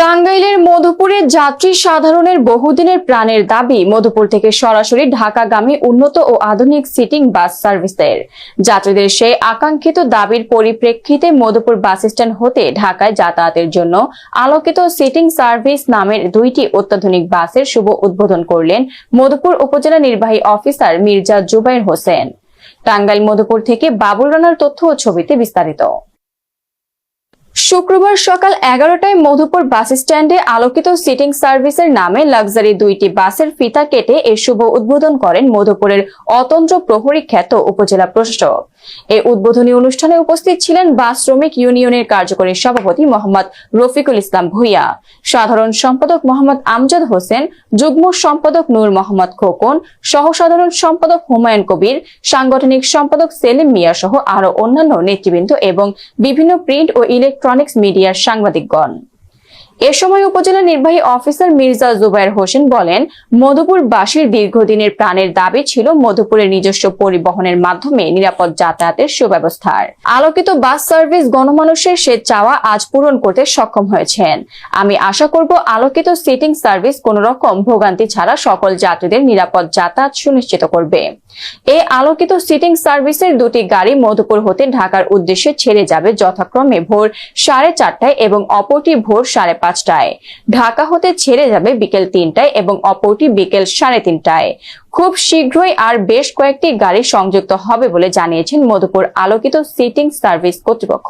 টাঙ্গাইলের মধুপুরে যাত্রী সাধারণের বহুদিনের প্রাণের দাবি মধুপুর থেকে সরাসরি ঢাকাগামী উন্নত ও আধুনিক সিটিং বাস সার্ভিসের। যাত্রীদের সেই আকাঙ্ক্ষিত দাবির পরিপ্রেক্ষিতে মধুপুর বাস স্ট্যান্ড হতে ঢাকায় যাতায়াতের জন্য আলোকিত সিটিং সার্ভিস নামের দুইটি অত্যাধুনিক বাসের শুভ উদ্বোধন করলেন মধুপুর উপজেলা নির্বাহী অফিসার মির্জা জুবায়ের হোসেন। টাঙ্গাইল মধুপুর থেকে বাবুল রানার তথ্য ও ছবিতে বিস্তারিত। শুক্রবার সকাল 11টায় মধুপুর বাস স্ট্যান্ডে আলোকিত সিটিং সার্ভিসের নামে লাক্সারি দুইটি বাসের ফিতা কেটে এর শুভ উদ্বোধন করেন মধুপুরের অতন্ত্র প্রহরী খ্যাত উপজেলা প্রশাসক। এই উদ্বোধনী অনুষ্ঠানে উপস্থিত ছিলেন বাস শ্রমিক ইউনিয়নের কার্যকরী সভাপতি মোহাম্মদ রফিকুল ইসলাম ভূঁইয়া, সাধারণ সম্পাদক মোহাম্মদ আমজাদ হোসেন, যুগ্ম সম্পাদক নূর মোহাম্মদ খোকন, সহ সাধারণ সম্পাদক হুমায়ুন কবির, সাংগঠনিক সম্পাদক সেলিম মিয়া সহ আরো অন্যান্য নেতৃবৃন্দ এবং বিভিন্ন প্রিন্ট ও ইলেকট্রনিক্স মিডিয়ার সাংবাদিকগণ। এ সময় উপজেলা নির্বাহী অফিসার মির্জা জুবায়ের হোসেন বলেন, মধুপুরবাসীর দীর্ঘদিনের প্রাণের দাবি ছিল মধুপুরের নিজস্ব পরিবহনের মাধ্যমে নিরাপদ যাতায়াতের সুব্যবস্থার। আলোকিত বাস সার্ভিস গণমানুষের সে চাওয়া আজ পূরণ করতে সক্ষম হয়েছেন। আমি আশা করব আলোকিত সিটিং সার্ভিস কোন রকম ভোগান্তি ছাড়া সকল যাত্রীদের নিরাপদ যাতায়াত সুনিশ্চিত করবে। এই আলোকিত সিটিং সার্ভিসের দুটি গাড়ি মধুপুর হতে ঢাকার উদ্দেশ্যে ছেড়ে যাবে যথাক্রমে ভোর 4:30টায় এবং অপরটি ভোর 5:30টায়। ঢাকা হতে ছেড়ে যাবে বিকেল 3টায় এবং অপরটি বিকেল 3:30টায়। খুব শীঘ্রই আর বেশ কয়েকটি গাড়ি সংযুক্ত হবে বলে জানিয়েছেন মধুপুর আলোকিত সিটিং সার্ভিস কর্তৃপক্ষ।